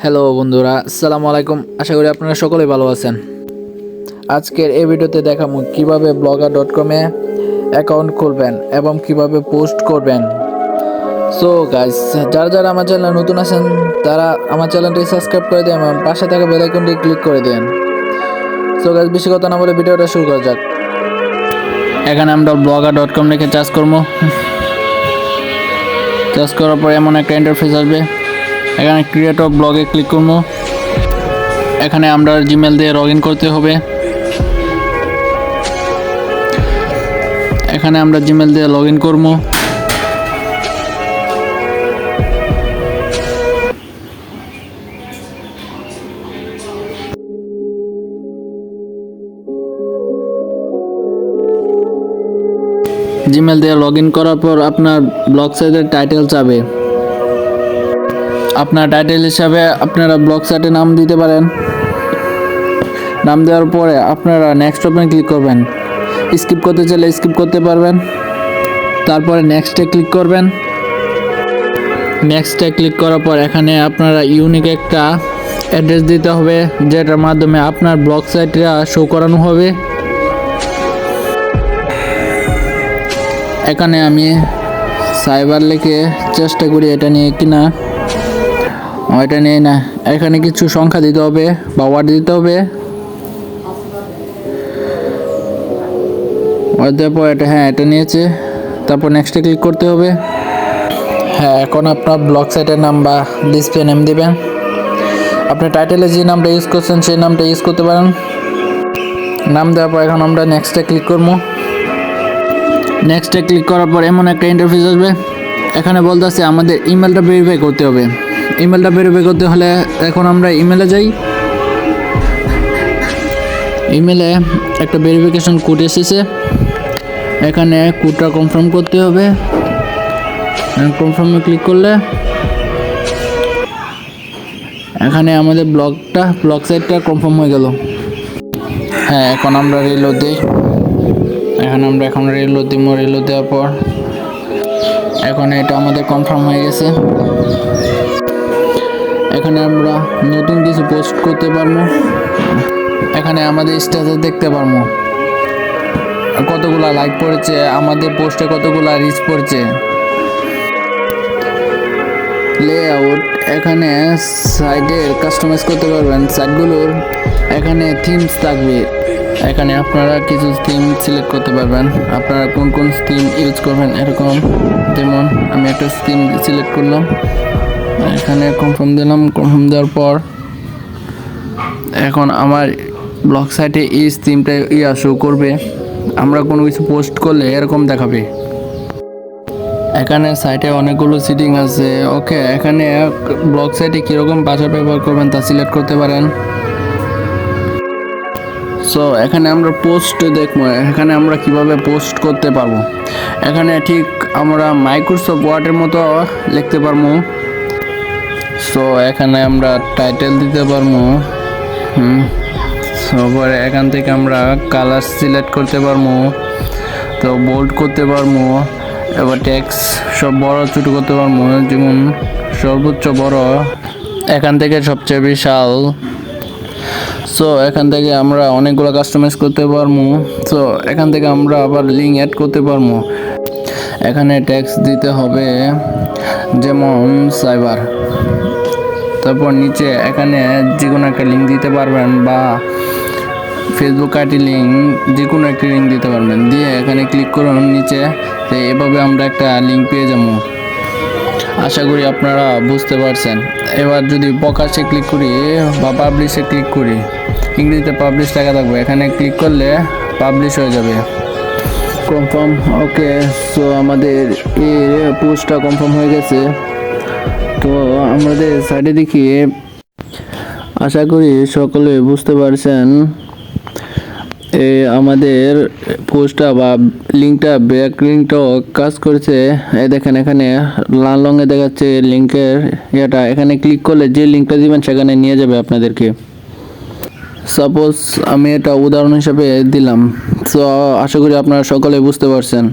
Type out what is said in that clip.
Hello বন্ধুরা, আসসালামু আলাইকুম। আশা করি আপনারা সকলেই ভালো আছেন। আজকের এই ভিডিওতে দেখাবো কিভাবে blogger.com-এ অ্যাকাউন্ট খুলবেন এবং কিভাবে পোস্ট করবেন। সো গাইস, যারা আমার চ্যানেলে নতুন আছেন তারা আমার চ্যানেলটি সাবস্ক্রাইব করে দিন এবং পাশে থাকা বেল আইকনটি ক্লিক করে দিন। সো গাইস, বেশি কথা না বলে ভিডিওটা শুরু করা যাক। এখানে আমরা blogger.com লিখে সার্চ করব। সার্চ করার পর এমন একটা ইন্টারফেস আসবে। এখানে ক্রিয়েট অফ ব্লগে ক্লিক করব। এখানে আমরা জিমেল দিয়ে লগইন করতে হবে। এখানে আমরা জিমেল দিয়ে লগইন করব। জিমেল দিয়ে লগইন করার পর আপনার ব্লগ সাইটের টাইটেল চাবে। আপনার টাইটেল হিসাবে আপনারা ব্লগ সাইটে নাম দিতে পারেন। নাম দেওয়ার পরে আপনারা নেক্সট অপশনে ক্লিক করবেন। স্কিপ করতে চাইলে স্কিপ করতে পারবেন। তারপরে নেক্সটে ক্লিক করবেন। নেক্সটে ক্লিক করার পর এখানে আপনারা ইউনিক একটা অ্যাড্রেস দিতে হবে, যেটার মাধ্যমে আপনার ব্লগ সাইটটা শো করানো হবে। এখানে আমি সাইবার লিখে চেষ্টা করি এটা নিয়ে কিনা, এটা নিয়ে না। এখানে কিছু সংখ্যা দিতে হবে বা ওয়ার্ড দিতে হবে। তারপর এটা নিয়েছে। তারপর নেক্সটে ক্লিক করতে হবে। এখন আপনার ব্লগ সাইটের নাম বা ডিসপ্লে নেম দিবেন। আপনি টাইটেলে যে নামটা ইউজ করছেন সেই নামটা ইউজ করতে পারেন। নাম দেওয়ার পর এখন আমরা নেক্সটে ক্লিক করব। নেক্সটে ক্লিক করার পর এমন একটা ইন্টারফেস আসবে। এখানে বলতেছে আমাদের ইমেলটা ভেরিফাই করতে হবে। ইমেলটা ভেরিফাই করতে হলে এখন আমরা ইমেলে যাই। ইমেলে একটা ভেরিফিকেশন কোড এসেছে। এখানে কোডটা কনফার্ম করতে হবে। কনফার্মে ক্লিক করলে এখানে আমাদের ব্লগ সাইটটা কনফার্ম হয়ে গেল। এখন আমরা রিলোড দিই। এখন রিলোড দিব। রিলোড দেওয়ার পর এখন এটা আমাদের কনফার্ম হয়ে গেছে। এখানে আমরা নতুন কিছু পোস্ট করতে পারবো। এখানে আমাদের স্ট্যাটাস দেখতে পারবো, কতগুলা লাইক পড়েছে, আমাদের পোস্টে কতগুলা রিচ পড়েছে। লেআউট, এখানে সাইটের কাস্টমাইজ করতে পারবেন সাইটগুলোর। এখানে থিমস থাকবে। এখানে আপনারা কিছু থিম সিলেক্ট করতে পারবেন, আপনারা কোন কোন থিম ইউজ করবেন এরকম। যেমন আমি একটা থিম সিলেক্ট করলাম। এখানে কনফার্ম দিলাম। কনফার্ম দেওয়ার পর এখন আমার ব্লগ সাইটে এই থিমটা শো করবে। আমরা কোনো কিছু পোস্ট করলে এরকম দেখাবে। এখানে সাইটে অনেকগুলো সেটিং আছে। এখানে ব্লগ সাইটে কীরকম ভাষা ব্যবহার করবেন তা সিলেক্ট করতে পারেন। সো এখানে আমরা পোস্ট দেখবো। এখানে আমরা কিভাবে পোস্ট করতে পারবো। এখানে ঠিক আমরা মাইক্রোসফট ওয়ার্ডের মতো লিখতে পারবো। সো এখানে আমরা টাইটেল দিতে পারবো। পরে এখান থেকে আমরা কালার সিলেক্ট করতে পারবো। তো বোল্ড করতে পারবো। এবার টেক্সট সব বড় ছোট করতে পারবো, যেমন সর্বোচ্চ বড়, এখান থেকে সবচেয়ে বিশাল। সো এখান থেকে আমরা অনেকগুলো কাস্টমাইজ করতে পারবো। সো এখান থেকে আমরা আবার লিঙ্ক অ্যাড করতে পারবো। এখানে টেক্সট দিতে হবে, যেমন সাইবার। তারপর নিচে এখানে যে কোনো একটা লিঙ্ক দিতে পারবেন বা ফেসবুক আইডি লিঙ্ক, যে কোনো একটা লিঙ্ক দিতে পারবেন। দিয়ে এখানে ক্লিক করুন নিচে। তো এভাবে আমরা একটা লিঙ্ক পেয়ে যাবো। আশা করি আপনারা বুঝতে পারছেন। এবার যদি প্রকাশে ক্লিক করি বা পাবলিশে ক্লিক করি, ইংরেজিতে পাবলিশ লেখা থাকবে। এখানে ক্লিক করলে পাবলিশ হয়ে যাবে। কনফার্ম। সো আমাদের এই পোস্টটা কনফার্ম হয়ে গেছে। তো আমাদের সাইডে দেখি, আশা করি সকলে বুঝতে পারছেন। আমাদের পোস্টটা বা লিঙ্কটা, ব্যাক লিঙ্কটাও কাজ করেছে। দেখেন এখানে লাল রঙে দেখাচ্ছে লিঙ্কের এটা। এখানে ক্লিক করলে যে লিঙ্কটা দিবেন সেখানে নিয়ে যাবে আপনাদেরকে। সাপোজ আমি এটা উদাহরণ হিসাবে দিলাম। সো আশা করি আপনারা সকলে বুঝতে পারছেন।